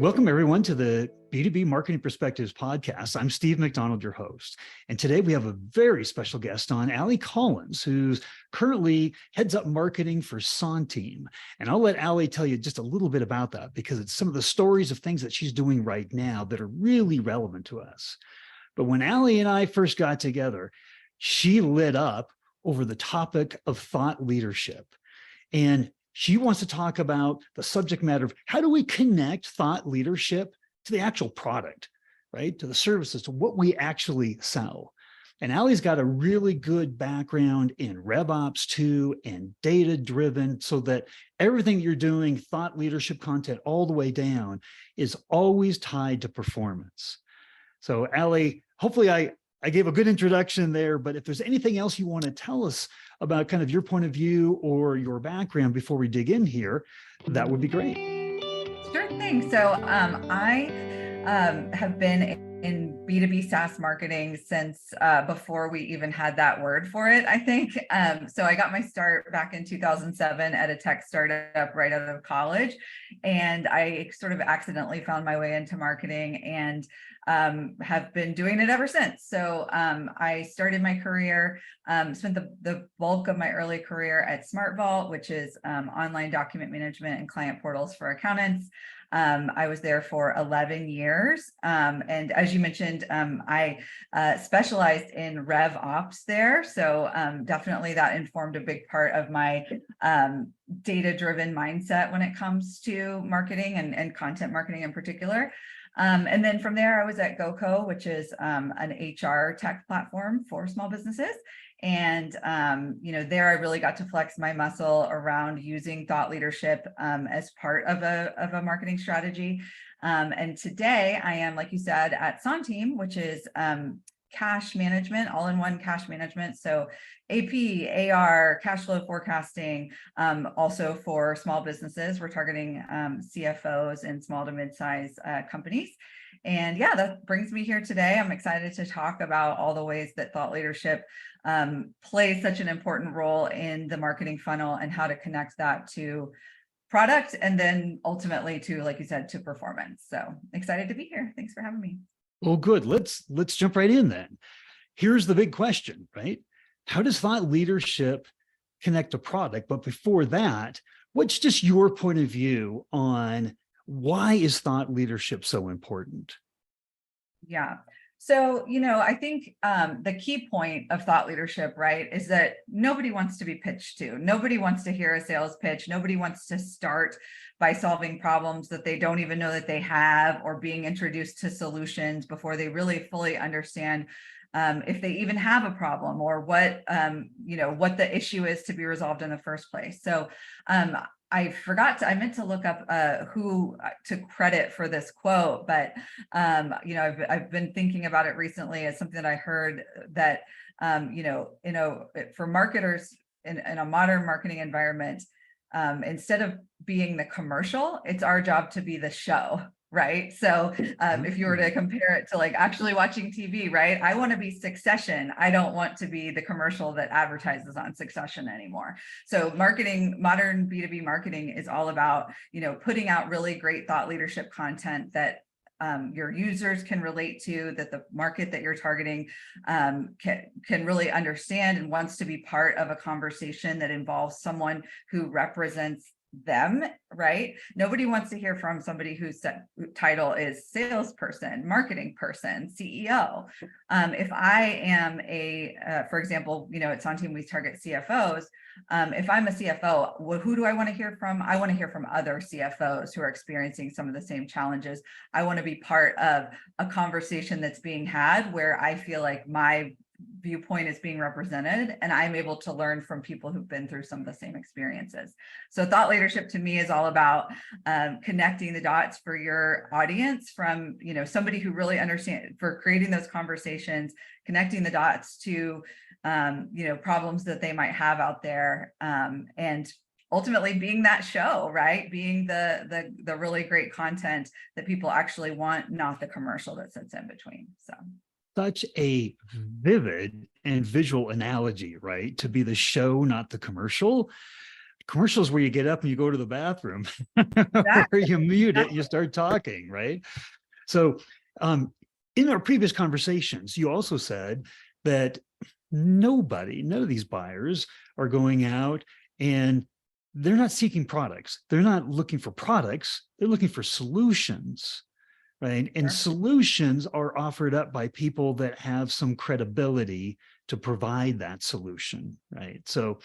Welcome, everyone, to the B2B Marketing Perspectives podcast. I'm Steve McDonald, your host. And today we have a very special guest on, Allie Collins, who's currently heads up marketing for Centime. And I'll let Allie tell you just a little bit about that because it's some of the stories of things that she's doing right now that are really relevant to us. But when Allie and I first got together, she lit up over the topic of thought leadership. And she wants to talk about the subject matter of how do we connect thought leadership to the actual product, right? To the services, to what we actually sell. And Allie's got a really good background in RevOps too, and data-driven, so that everything you're doing, thought leadership content all the way down, is always tied to performance. So Allie, hopefully I gave a good introduction there, but if there's anything else you want to tell us about kind of your point of view or your background before we dig in here, that would be great. Sure thing. So I have been in B2B SaaS marketing since before we even had that word for it, I think. So I got my start back in 2007 at a tech startup right out of college. And I sort of accidentally found my way into marketing and have been doing it ever since. So I started my career, spent the bulk of my early career at SmartVault, which is online document management and client portals for accountants. I was there for 11 years. And as you mentioned, I specialized in RevOps there. So definitely that informed a big part of my data-driven mindset when it comes to marketing and content marketing in particular. And then from there, I was at GoCo, which is an HR tech platform for small businesses. And, there I really got to flex my muscle around using thought leadership as part of a marketing strategy. And today I am, like you said, at Centime, which is cash management, all-in-one cash management. So AP, AR, cash flow forecasting, also for small businesses. We're targeting CFOs and small to mid-size companies. And yeah, that brings me here today. I'm excited to talk about all the ways that thought leadership plays such an important role in the marketing funnel and how to connect that to product and then ultimately to, like you said, to performance. So excited to be here. Thanks for having me. Well, good. Let's jump right in then. Here's the big question, right? How does thought leadership connect to product? But before that, what's just your point of view on why is thought leadership so important? Yeah. So, I think the key point of thought leadership, right, is that nobody wants to be pitched to. Nobody wants to hear a sales pitch. Nobody wants to start by solving problems that they don't even know that they have or being introduced to solutions before they really fully understand if they even have a problem or what the issue is to be resolved in the first place. So I meant to look up who to credit for this quote, but I've been thinking about it recently as something that I heard that for marketers in a modern marketing environment, instead of being the commercial, it's our job to be the show. Right. So if you were to compare it to like actually watching TV, right, I want to be Succession. I don't want to be the commercial that advertises on Succession anymore. So marketing, modern B2B marketing is all about, putting out really great thought leadership content that your users can relate to, that the market that you're targeting can really understand and wants to be part of a conversation that involves someone who represents them, right? Nobody wants to hear from somebody whose title is salesperson, marketing person, CEO. If I am for example, at Centime we target CFOs. If I'm a CFO, who do I want to hear from? I want to hear from other CFOs who are experiencing some of the same challenges. I want to be part of a conversation that's being had where I feel like my viewpoint is being represented and I'm able to learn from people who've been through some of the same experiences. So thought leadership to me is all about connecting the dots for your audience from, somebody who really understands, for creating those conversations, connecting the dots to, problems that they might have out there, and ultimately being that show, right? Being the really great content that people actually want, not the commercial that sits in between. So. Such a vivid and visual analogy, right? To be the show, not the commercial. commercials where you get up and you go to the bathroom, or Exactly. you mute it, you start talking, right? So in our previous conversations, you also said that none of these buyers are going out and they're not seeking products. They're not looking for products. They're looking for solutions, right? And Sure. solutions are offered up by people that have some credibility to provide that solution, right? So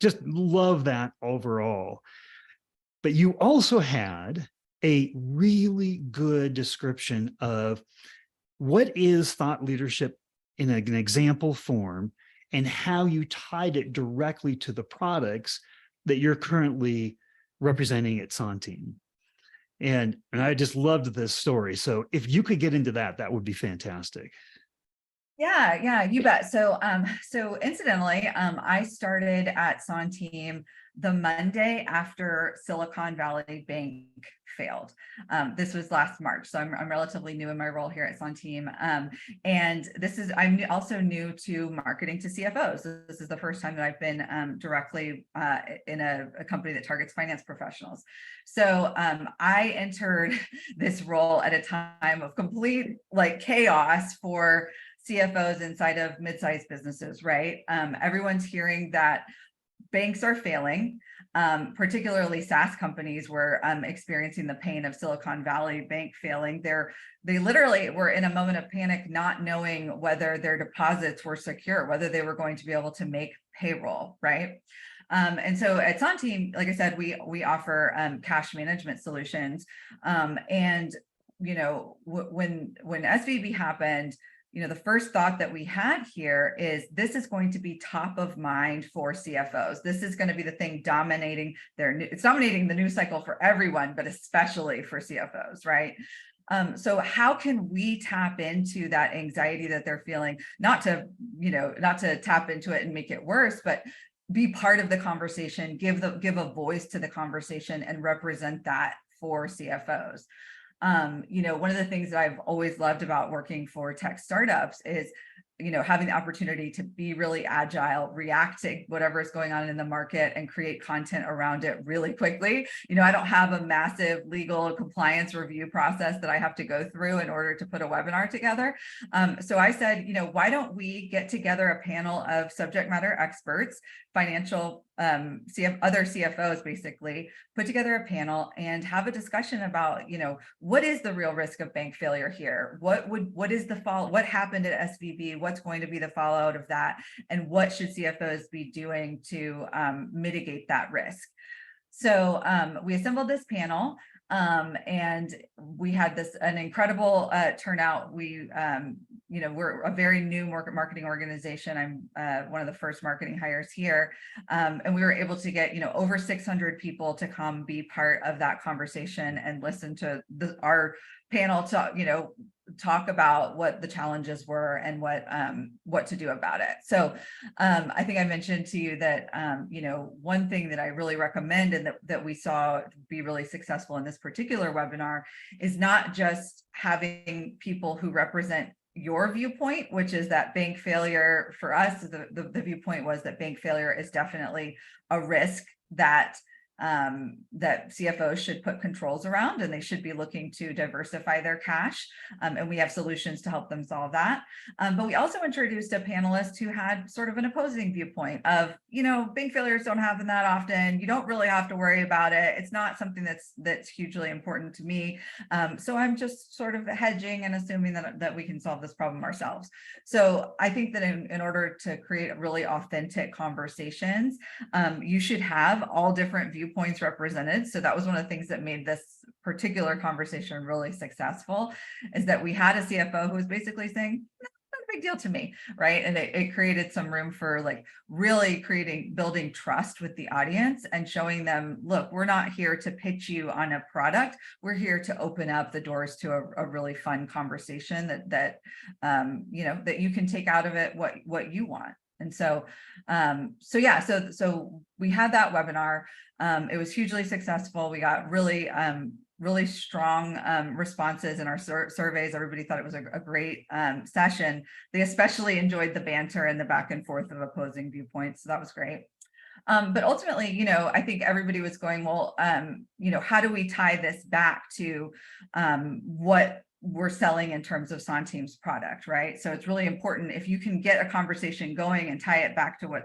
just love that overall. But you also had a really good description of what is thought leadership in an example form and how you tied it directly to the products that you're currently representing at Centime. And I just loved this story. So if you could get into that, that would be fantastic. Yeah, you bet. So incidentally, I started at Centime the Monday after Silicon Valley Bank failed. This was last March, so I'm relatively new in my role here at Centime. And I'm also new to marketing to CFOs. This is the first time that I've been directly in a company that targets finance professionals. So I entered this role at a time of complete chaos for CFOs inside of mid-sized businesses, right? Everyone's hearing that banks are failing, particularly SaaS companies were experiencing the pain of Silicon Valley Bank failing. They literally were in a moment of panic, not knowing whether their deposits were secure, whether they were going to be able to make payroll, right? And so at Centime, like I said, we offer cash management solutions. And when SVB happened, the first thought that we had here is this is going to be top of mind for CFOs. This is going to be the thing dominating it's dominating the news cycle for everyone, but especially for CFOs, right? So how can we tap into that anxiety that they're feeling, not to tap into it and make it worse, but be part of the conversation, give a voice to the conversation and represent that for CFOs. One of the things that I've always loved about working for tech startups is, having the opportunity to be really agile, react to whatever is going on in the market and create content around it really quickly. I don't have a massive legal compliance review process that I have to go through in order to put a webinar together. So I said, why don't we get together a panel of subject matter experts, financial other CFOs, basically put together a panel and have a discussion about, what is the real risk of bank failure here? What happened at SVB? What's going to be the fallout of that? And what should CFOs be doing to mitigate that risk? So we assembled this panel and we had an incredible turnout. We're a very new marketing organization. I'm one of the first marketing hires here. And we were able to get, over 600 people to come be part of that conversation and listen to our panel talk about what the challenges were and what to do about it. So I think I mentioned to you that, one thing that I really recommend and that we saw be really successful in this particular webinar is not just having people who represent your viewpoint, which is that bank failure for us, the viewpoint was that bank failure is definitely a risk that CFOs should put controls around, and they should be looking to diversify their cash. And we have solutions to help them solve that. But we also introduced a panelist who had sort of an opposing viewpoint of, bank failures don't happen that often. You don't really have to worry about it. It's not something that's hugely important to me. So I'm just sort of hedging and assuming that we can solve this problem ourselves. So I think that in order to create really authentic conversations, you should have all different viewpoints represented. So that was one of the things that made this particular conversation really successful, is that we had a CFO who was basically saying, no, not a big deal to me, right? And it created some room for really building trust with the audience and showing them, look, we're not here to pitch you on a product. We're here to open up the doors to a really fun conversation that you can take out of it what you want. And so we had that webinar. It was hugely successful. We got really strong responses in our surveys. Everybody thought it was a great session. They especially enjoyed the banter and the back and forth of opposing viewpoints. So that was great. But ultimately, I think everybody was going, well, how do we tie this back to what we're selling in terms of Centime's product, right? So it's really important if you can get a conversation going and tie it back to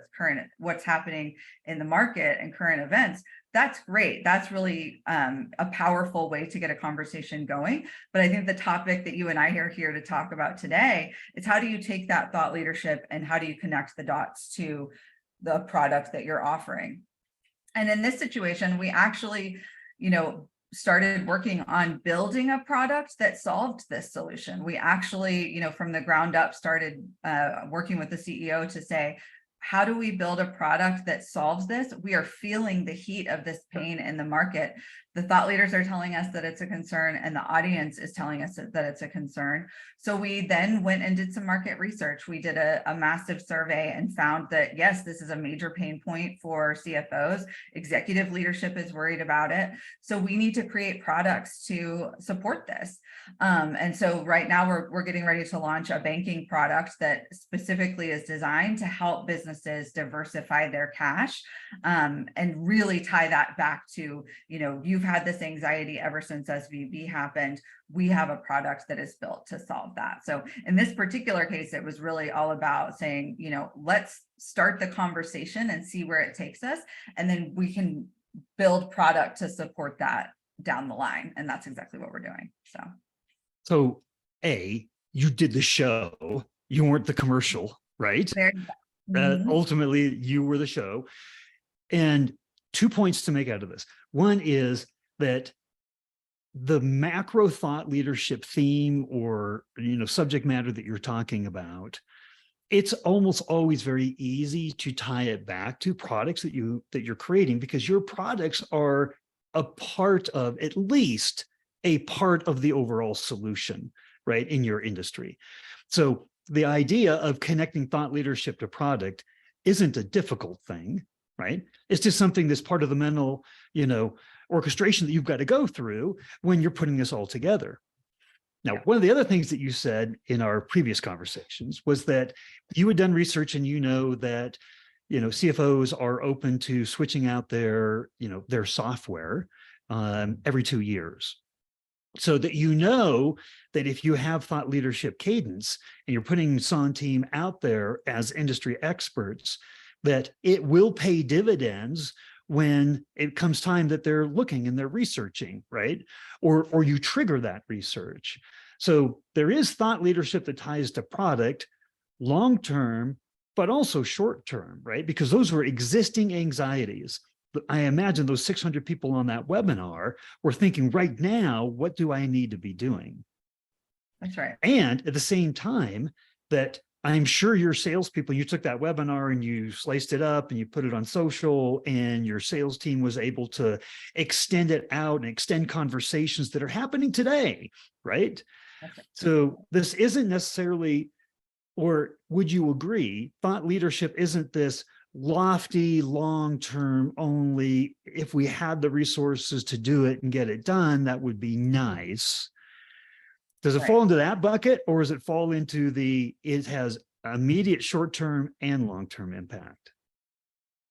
what's happening in the market and current events. That's great. That's really a powerful way to get a conversation going. But I think the topic that you and I are here to talk about today is how do you take that thought leadership and how do you connect the dots to the product that you're offering? And in this situation, we actually, started working on building a product that solved this solution. We actually, from the ground up, started working with the CEO to say, how do we build a product that solves this? We are feeling the heat of this pain in the market. The thought leaders are telling us that it's a concern, and the audience is telling us that it's a concern. So we then went and did some market research. We did a massive survey and found that, yes, this is a major pain point for CFOs. Executive leadership is worried about it. So we need to create products to support this. And so right now we're getting ready to launch a banking product that specifically is designed to help businesses diversify their cash, and really tie that back to, you've had this anxiety ever since SVB happened. We have a product that is built to solve that. So in this particular case, it was really all about saying, let's start the conversation and see where it takes us. And then we can build product to support that down the line. And that's exactly what we're doing. So you did the show, you weren't the commercial, right? There you go. Ultimately, you were the show. And 2 points to make out of this. One is that the macro thought leadership theme or subject matter that you're talking about, it's almost always very easy to tie it back to products that you're creating, because your products are a part of, at least a part of, the overall solution, right, in your industry. So the idea of connecting thought leadership to product isn't a difficult thing, right? It's just something that's part of the mental, orchestration that you've got to go through when you're putting this all together. Now, one of the other things that you said in our previous conversations was that you had done research and that, CFOs are open to switching out their software every 2 years. So that that if you have thought leadership cadence and you're putting Centime out there as industry experts, that it will pay dividends when it comes time that they're looking and they're researching, right? Or you trigger that research. So there is thought leadership that ties to product long-term, but also short-term, right? Because those were existing anxieties. I imagine those 600 people on that webinar were thinking, right now, what do I need to be doing? That's right. And at the same time, that I'm sure your salespeople, you took that webinar and you sliced it up and you put it on social, and your sales team was able to extend it out and extend conversations that are happening today, right? That's right. So this isn't necessarily, or would you agree, thought leadership isn't this lofty, long-term only, if we had the resources to do it and get it done, that would be nice. Does it fall into that bucket, or does it fall into it has immediate short-term and long-term impact?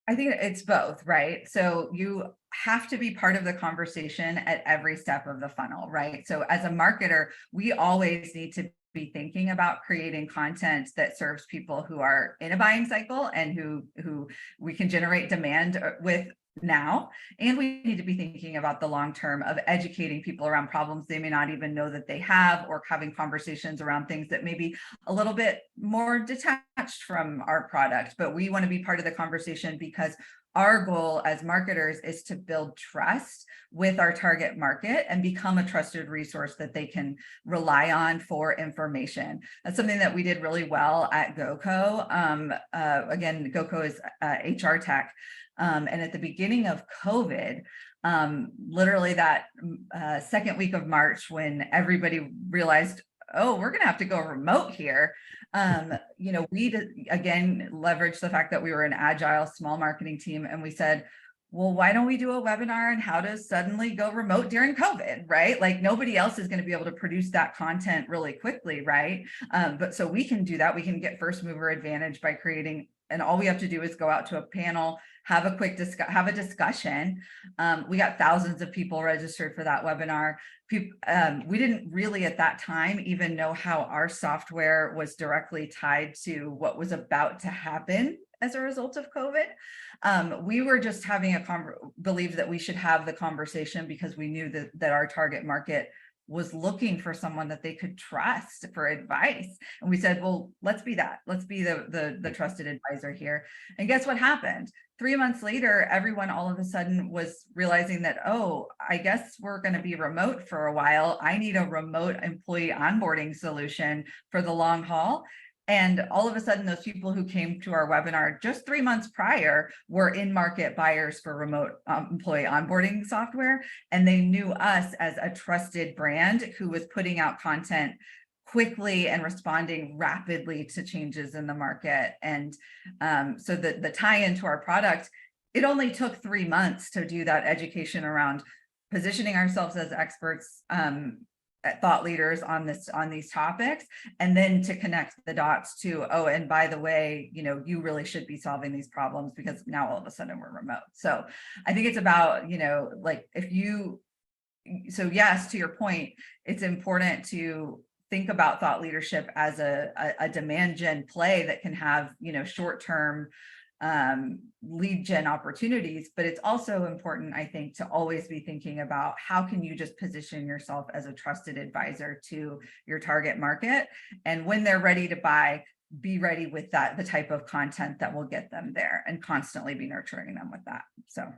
I think it's both, right? So you have to be part of the conversation at every step of the funnel, right? So as a marketer, we always need to be thinking about creating content that serves people who are in a buying cycle and who we can generate demand with now. And we need to be thinking about the long term of educating people around problems they may not even know that they have, or having conversations around things that may be a little bit more detached from our product. But we want to be part of the conversation because our goal as marketers is to build trust with our target market and become a trusted resource that they can rely on for information. That's something that we did really well at GoCo. Again, GoCo is HR tech. And at the beginning of COVID, literally that second week of March, when everybody realized, oh, we're going to have to go remote here. We again leveraged the fact that we were an agile small marketing team, and we said, well, why don't we do a webinar on how to suddenly go remote during COVID, right? Like nobody else is going to be able to produce that content really quickly, right? But so we can do that. We can get first mover advantage by creating and all we have to do is go out to a panel, have a quick discussion. We got thousands of people registered for that webinar. We didn't really at that time even know how our software was directly tied to what was about to happen as a result of COVID. We were just having believed that we should have the conversation because we knew that our target market was looking for someone that they could trust for advice. And we said, well, let's be that. Let's be the trusted advisor here. And guess what happened? 3 months later, everyone all of a sudden was realizing that, oh, I guess we're going to be remote for a while. I need a remote employee onboarding solution for the long haul. And all of a sudden, those people who came to our webinar just 3 months prior were in-market buyers for remote employee onboarding software. And they knew us as a trusted brand who was putting out content quickly and responding rapidly to changes in the market. And so the tie-in to our product, it only took 3 months to do that education around positioning ourselves as experts, thought leaders on these topics, and then to connect the dots to, oh, and by the way, you really should be solving these problems because now all of a sudden we're remote. So I think it's about, like so yes, to your point, it's important to think about thought leadership as a demand gen play that can have, short-term lead gen opportunities, but it's also important, I think, to always be thinking about how can you just position yourself as a trusted advisor to your target market, and when they're ready to buy, be ready with the type of content that will get them there, and constantly be nurturing them with that. So.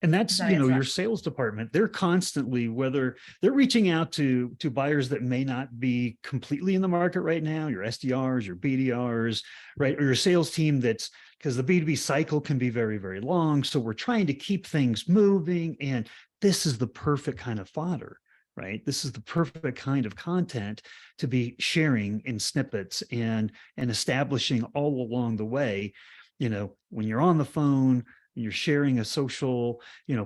And that's, your sales department, they're constantly, whether they're reaching out to buyers that may not be completely in the market right now, your SDRs, your BDRs, right? Or your sales team because the B2B cycle can be very, very long. So we're trying to keep things moving. And this is the perfect kind of fodder, right? This is the perfect kind of content to be sharing in snippets and establishing all along the way, when you're on the phone, you're sharing a social,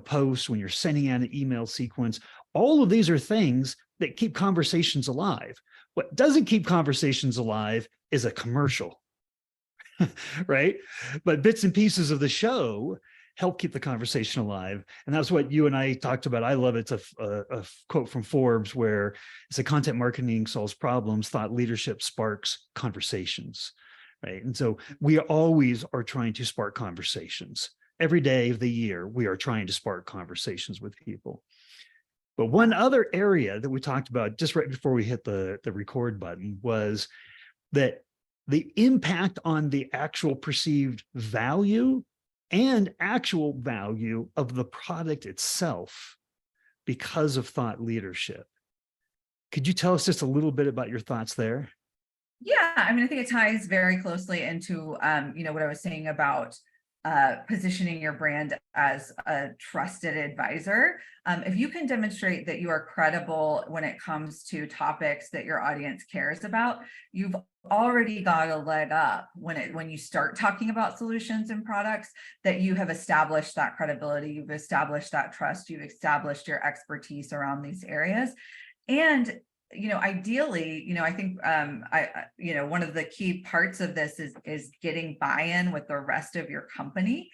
post, when you're sending out an email sequence, all of these are things that keep conversations alive. What doesn't keep conversations alive is a commercial, right? But bits and pieces of the show help keep the conversation alive. And that's what you and I talked about. I love it. It's a quote from Forbes where it's a content marketing solves problems, thought leadership sparks conversations, right? And so we always are trying to spark conversations. Every day of the year, we are trying to spark conversations with people. But one other area that we talked about just right before we hit the record button was that the impact on the actual perceived value and actual value of the product itself because of thought leadership. Could you tell us just a little bit about your thoughts there? Yeah, I think it ties very closely into, what I was saying about positioning your brand as a trusted advisor. If you can demonstrate that you are credible when it comes to topics that your audience cares about, you've already got a leg up when you start talking about solutions and products, that you have established that credibility, you've established that trust, you've established your expertise around these areas. And ideally, I think, one of the key parts of this is getting buy-in with the rest of your company,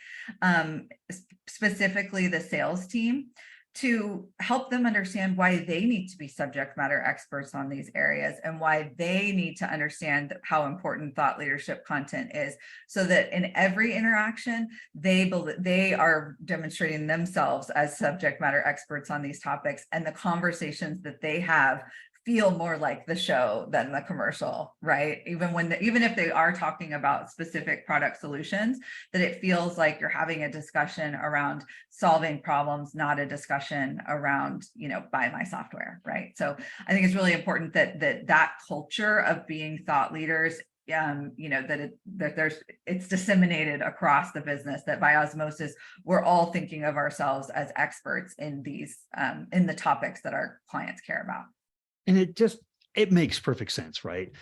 specifically the sales team, to help them understand why they need to be subject matter experts on these areas and why they need to understand how important thought leadership content is, so that in every interaction, they are demonstrating themselves as subject matter experts on these topics, and the conversations that they have feel more like the show than the commercial, right? Even if they are talking about specific product solutions, that it feels like you're having a discussion around solving problems, not a discussion around, buy my software, right? So I think it's really important that culture of being thought leaders, it's disseminated across the business, that by osmosis, we're all thinking of ourselves as experts in these, in the topics that our clients care about. And it makes perfect sense, right?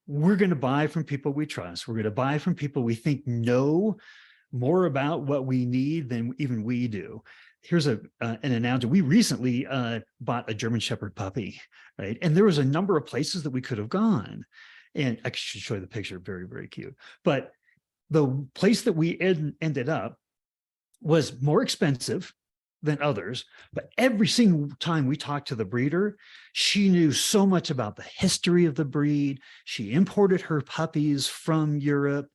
We're going to buy from people we trust. We're going to buy from people we think know more about what we need than even we do. Here's an analogy. We recently bought a German Shepherd puppy, right? And there was a number of places that we could have gone. And I should show you the picture, very, very cute. But the place that we ended up was more expensive than others, but every single time we talked to the breeder, she knew so much about the history of the breed. She imported her puppies from Europe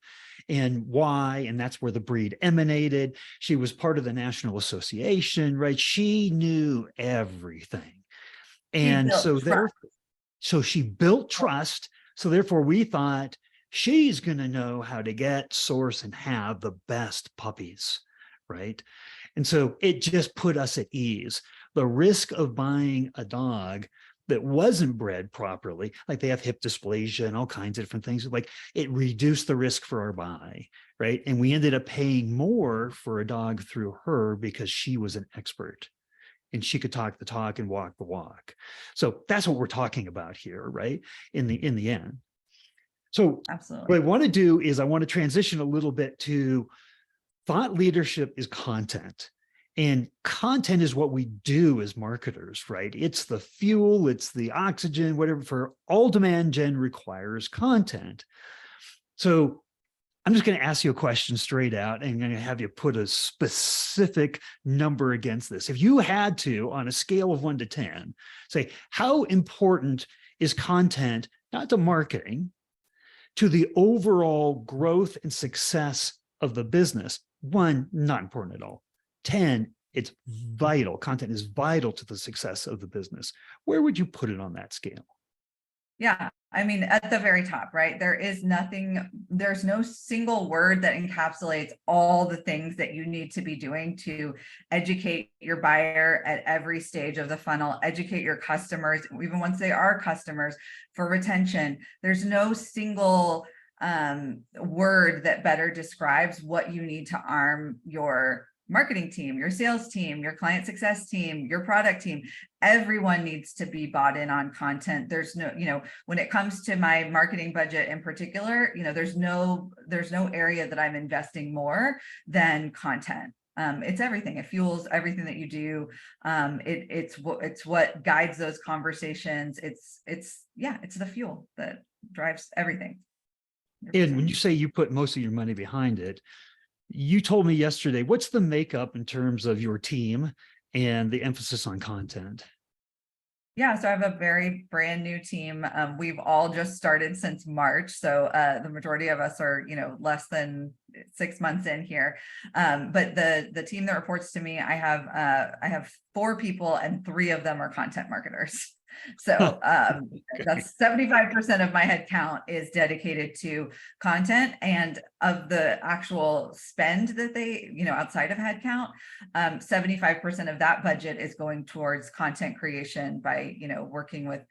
and why, and that's where the breed emanated. She was part of the National Association, right? She knew everything. And so she built trust. So therefore we thought she's going to know how to get, source, and have the best puppies, right? And so it just put us at ease. The risk of buying a dog that wasn't bred properly, like they have hip dysplasia and all kinds of different things, like it reduced the risk for our buy, right? And we ended up paying more for a dog through her because she was an expert and she could talk the talk and walk the walk. So that's what we're talking about here, right? In the end. So Absolutely. what I want to do is I want to transition a little bit to thought leadership is content. And content is what we do as marketers, right? It's the fuel, it's the oxygen, whatever. For all demand gen requires content. So I'm just going to ask you a question straight out, and I'm going to have you put a specific number against this. If you had to, on a scale of 1 to 10, say, how important is content, not to marketing, to the overall growth and success of the business? 1, not important at all. 10, it's vital. Content is vital to the success of the business. Where would you put it on that scale? Yeah, I mean, at the very top, right? There's no single word that encapsulates all the things that you need to be doing to educate your buyer at every stage of the funnel, educate your customers, even once they are customers, for retention. There's no single word that better describes what you need to arm your marketing team, your sales team, your client success team, your product team. Everyone needs to be bought in on content. There's no, when it comes to my marketing budget in particular, there's no area that I'm investing more than content. It's everything. It fuels everything that you do. It's what guides those conversations. It's the fuel that drives everything. 100%. And when you say you put most of your money behind it, you told me yesterday, what's the makeup in terms of your team and the emphasis on content? Yeah, so I have a very brand new team. We've all just started since March. So the majority of us are, less than 6 months in here. But the team that reports to me, I have 4 people and 3 of them are content marketers. So Okay. that's 75% of my headcount is dedicated to content, and of the actual spend that they, outside of headcount, 75% of that budget is going towards content creation by, working with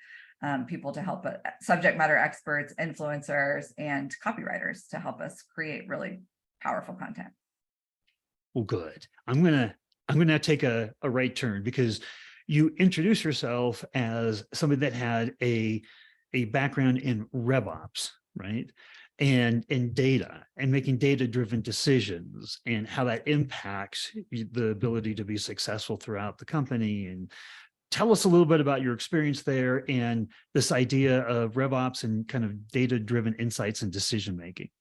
people to help subject matter experts, influencers, and copywriters to help us create really powerful content. Well, good. I'm gonna take a right turn, because you introduce yourself as somebody that had a background in RevOps, right? And in data and making data-driven decisions and how that impacts the ability to be successful throughout the company. And tell us a little bit about your experience there and this idea of RevOps and kind of data-driven insights and decision-making.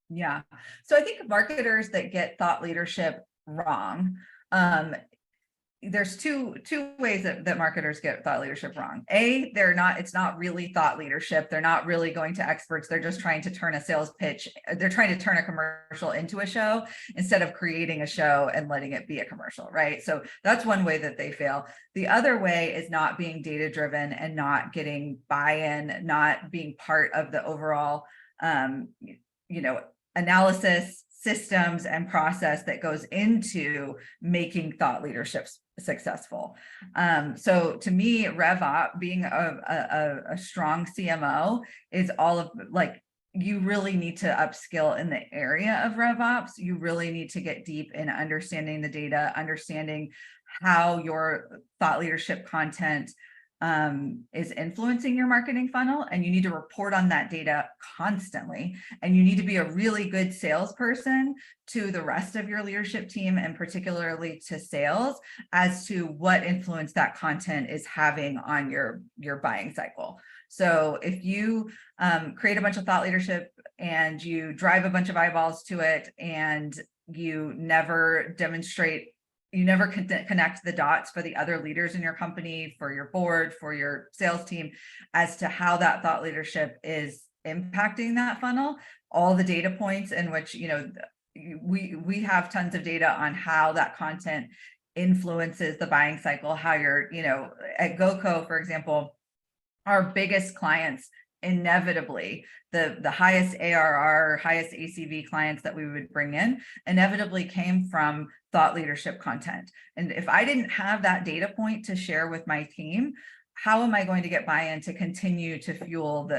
Yeah. So I think marketers that get thought leadership wrong, there's two ways that marketers get thought leadership wrong. It's not really thought leadership. They're not really going to experts. They're just trying to turn a sales pitch. They're trying to turn a commercial into a show instead of creating a show and letting it be a commercial, right? So that's one way that they fail. The other way is not being data driven and not getting buy-in, not being part of the overall, analysis, systems, and process that goes into making thought leadership successful. So to me, RevOps, being a strong CMO, is all of, like, you really need to upskill in the area of RevOps. You really need to get deep in understanding the data, understanding how your thought leadership content is influencing your marketing funnel, and you need to report on that data constantly. And you need to be a really good salesperson to the rest of your leadership team, and particularly to sales, as to what influence that content is having on your buying cycle. So if you create a bunch of thought leadership and you drive a bunch of eyeballs to it, and you never demonstrate, you never connect the dots for the other leaders in your company, for your board, for your sales team, as to how that thought leadership is impacting that funnel, all the data points in which, you know, we have tons of data on how that content influences the buying cycle, how you're, you know, at GoCo, for example, our biggest clients, inevitably the highest ARR, highest ACV clients that we would bring in inevitably came from thought leadership content. And if I didn't have that data point to share with my team, how am I going to get buy-in to continue to fuel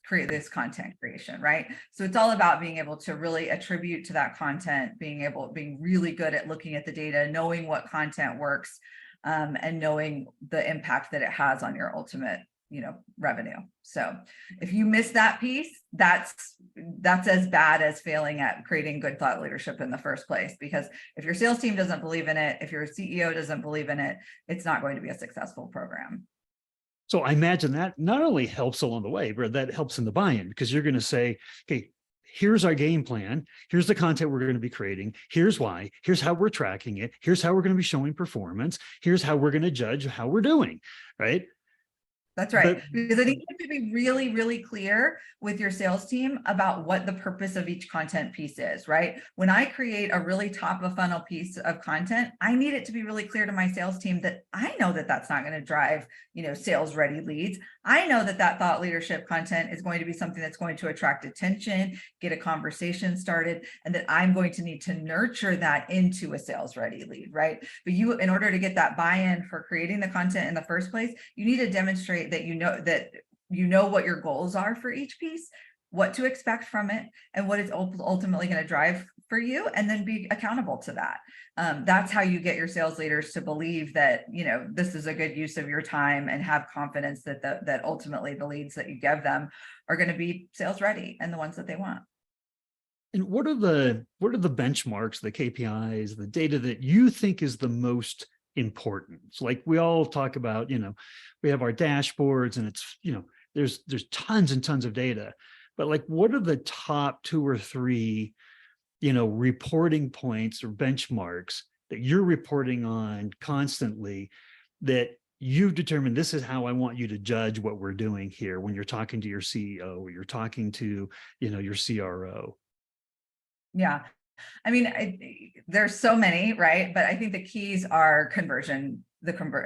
create this content creation, right? So it's all about being able to really attribute to that content, being really good at looking at the data, knowing what content works, and knowing the impact that it has on your ultimate, you know, revenue. So if you miss that piece, that's as bad as failing at creating good thought leadership in the first place, because if your sales team doesn't believe in it, if your CEO doesn't believe in it, it's not going to be a successful program. So I imagine that not only helps along the way, but that helps in the buy-in, because you're going to say, okay, here's our game plan. Here's the content we're going to be creating. Here's why. Here's how we're tracking it. Here's how we're going to be showing performance. Here's how we're going to judge how we're doing, right? That's right. Because I think you have to be really, really clear with your sales team about what the purpose of each content piece is, right? When I create a really top of funnel piece of content, I need it to be really clear to my sales team that I know that that's not going to drive, you know, sales ready leads. I know that that thought leadership content is going to be something that's going to attract attention, get a conversation started, and that I'm going to need to nurture that into a sales ready lead, right? But you, in order to get that buy-in for creating the content in the first place, you need to demonstrate that you know what your goals are for each piece, what to expect from it, and what it's ultimately going to drive for you, and then be accountable to that. That's how you get your sales leaders to believe that, you know, this is a good use of your time, and have confidence that that ultimately the leads that you give them are going to be sales ready and the ones that they want. And what are the benchmarks, the KPIs, the data that you think is the most important? So like we all talk about, you know, we have our dashboards, and it's, you know, there's tons and tons of data, but like, what are the top 2 or 3, you know, reporting points or benchmarks that you're reporting on constantly, that you've determined this is how I want you to judge what we're doing here when you're talking to your CEO, or you're talking to, you know, your CRO? Yeah. I mean, there's so many, right? But I think the keys are conversion,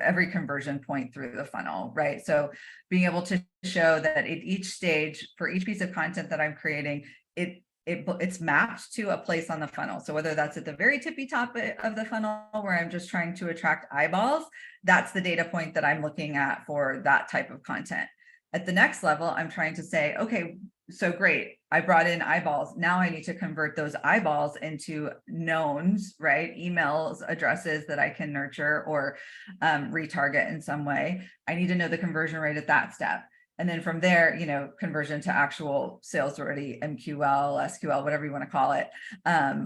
every conversion point through the funnel, right? So being able to show that at each stage, for each piece of content that I'm creating, it's mapped to a place on the funnel. So whether that's at the very tippy top of the funnel, where I'm just trying to attract eyeballs, that's the data point that I'm looking at for that type of content. At the next level, I'm trying to say, okay, so great, I brought in eyeballs. Now I need to convert those eyeballs into knowns, right? Emails, addresses that I can nurture or retarget in some way. I need to know the conversion rate at that step. And then from there, you know, conversion to actual sales ready, MQL, SQL, whatever you want to call it.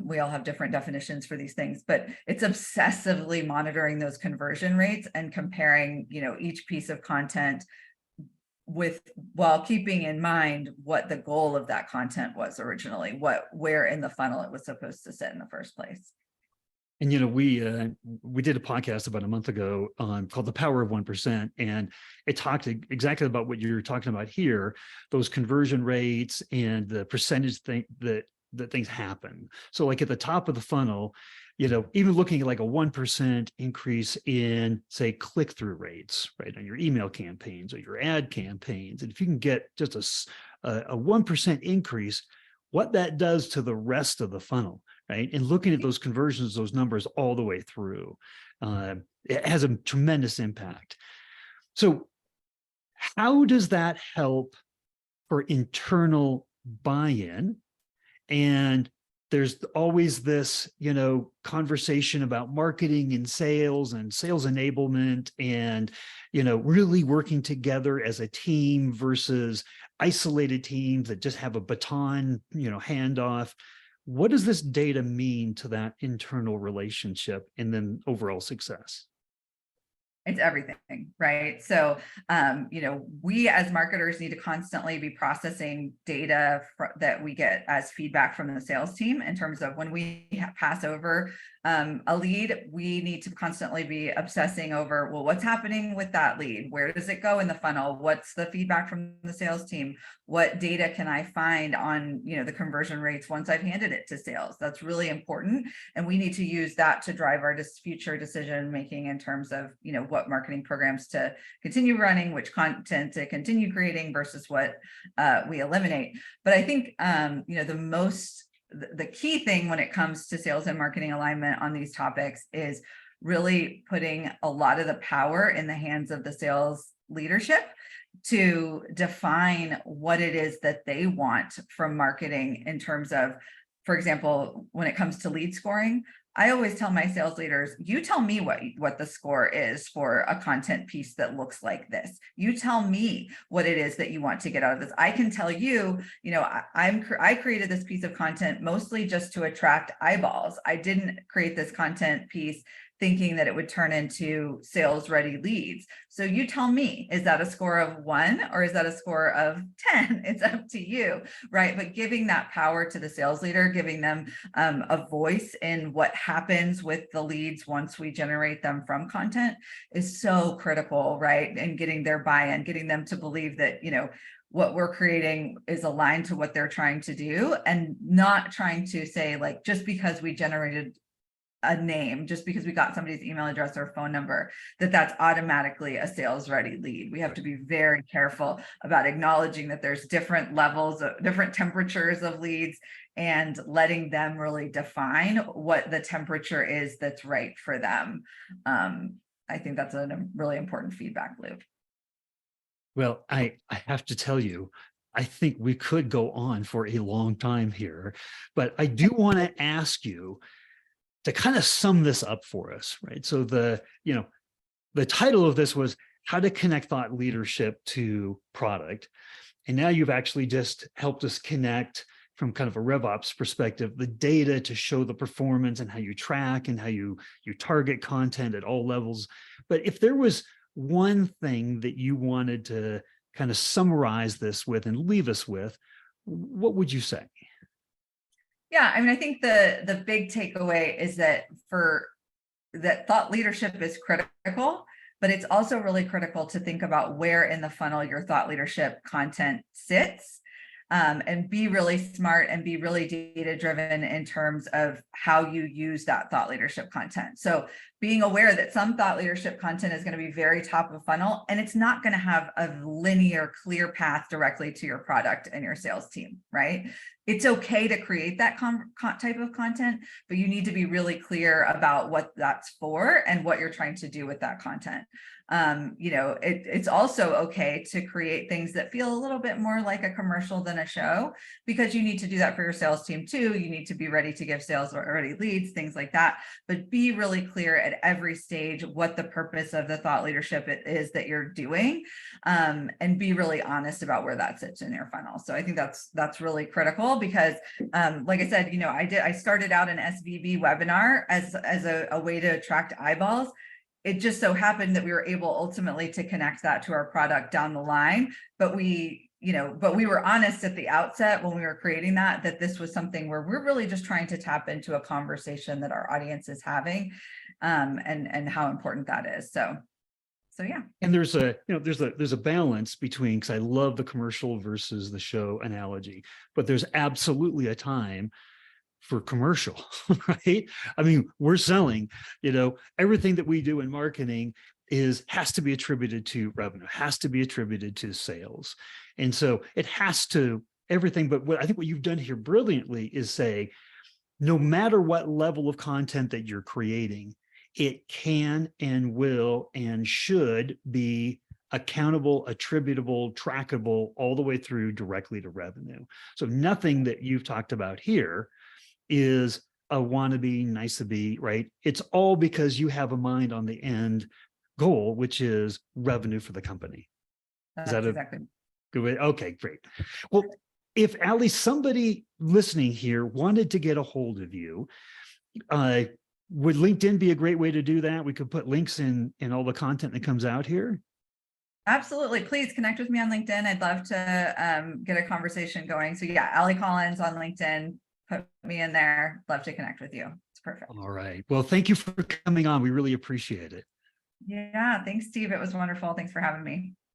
We all have different definitions for these things, but it's obsessively monitoring those conversion rates and comparing, you know, each piece of content while keeping in mind what the goal of that content was originally, where in the funnel it was supposed to sit in the first place. And, you know, we did a podcast about a month ago called The Power of 1%. And it talked exactly about what you're talking about here, those conversion rates and the percentage that things happen. So like at the top of the funnel, you know, even looking at like a 1% increase in, say, click-through rates, right, on your email campaigns or your ad campaigns. And if you can get just a 1% increase, what that does to the rest of the funnel, right? And looking at those conversions, those numbers all the way through, it has a tremendous impact. So how does that help for internal buy-in? And there's always this, you know, conversation about marketing and sales enablement and, you know, really working together as a team versus isolated teams that just have a baton, you know, handoff. What does this data mean to that internal relationship and then overall success? It's everything, right? So, we as marketers need to constantly be processing data that we get as feedback from the sales team in terms of when we pass over a lead, we need to constantly be obsessing over, well, what's happening with that lead? Where does it go in the funnel? What's the feedback from the sales team? What data can I find on, the conversion rates once I've handed it to sales? That's really important. And we need to use that to drive our future decision making in terms of, what marketing programs to continue running, which content to continue creating versus what we eliminate. But I think, the key thing when it comes to sales and marketing alignment on these topics is really putting a lot of the power in the hands of the sales leadership to define what it is that they want from marketing in terms of, for example, when it comes to lead scoring. I always tell my sales leaders, you tell me what the score is for a content piece that looks like this. You tell me what it is that you want to get out of this. I can tell you, I created this piece of content mostly just to attract eyeballs. I didn't create this content piece thinking that it would turn into sales ready leads. So you tell me, is that a score of 1 or is that a score of 10? It's up to you, right? But giving that power to the sales leader, giving them a voice in what happens with the leads once we generate them from content is so critical, right? And getting their buy-in, getting them to believe that, what we're creating is aligned to what they're trying to do, and not trying to say, like, just because we generated a name, just because we got somebody's email address or phone number, that's automatically a sales ready lead. We have to be very careful about acknowledging that there's different levels of different temperatures of leads, and letting them really define what the temperature is that's right for them. I think that's a really important feedback loop. Well, I have to tell you, I think we could go on for a long time here, but I do want to ask you to kind of sum this up for us, right? So the title of this was How to Connect Thought Leadership to Product. And now you've actually just helped us connect from kind of a RevOps perspective, the data to show the performance and how you track and how you target content at all levels. But if there was one thing that you wanted to kind of summarize this with and leave us with, what would you say? Yeah, I mean, I think the big takeaway is that thought leadership is critical, but it's also really critical to think about where in the funnel your thought leadership content sits, and be really smart and be really data driven in terms of how you use that thought leadership content. So being aware that some thought leadership content is going to be very top of funnel, and it's not going to have a linear, clear path directly to your product and your sales team, right? It's okay to create that type of content, but you need to be really clear about what that's for and what you're trying to do with that content. It's also okay to create things that feel a little bit more like a commercial than a show, because you need to do that for your sales team too. You need to be ready to give sales already leads, things like that, but be really clear at every stage what the purpose of the thought leadership is that you're doing, and be really honest about where that sits in your funnel. So I think that's really critical, because like I said, I started out an SVB webinar as a way to attract eyeballs. It just so happened that we were able ultimately to connect that to our product down the line. But we were honest at the outset when we were creating that this was something where we're really just trying to tap into a conversation that our audience is having, and how important that is. So yeah. And there's a balance between, because I love the commercial versus the show analogy, but there's absolutely a time for commercial, right? I mean, we're selling, everything that we do in marketing has to be attributed to revenue, has to be attributed to sales. And so it has to everything. But I think what you've done here brilliantly is say, no matter what level of content that you're creating, it can and will and should be accountable, attributable, trackable, all the way through directly to revenue. So nothing that you've talked about here is a wannabe, nice to be, right? It's all because you have a mind on the end goal, which is revenue for the company. Is that exactly a good way? Okay, great. Well, if Allie, somebody listening here wanted to get a hold of you, Would LinkedIn be a great way to do that? We could put links in all the content that comes out here. Absolutely. Please connect with me on LinkedIn. I'd love to get a conversation going. So yeah, Allie Collins on LinkedIn, put me in there. Love to connect with you. It's perfect. All right. Well, thank you for coming on. We really appreciate it. Yeah. Thanks, Steve. It was wonderful. Thanks for having me.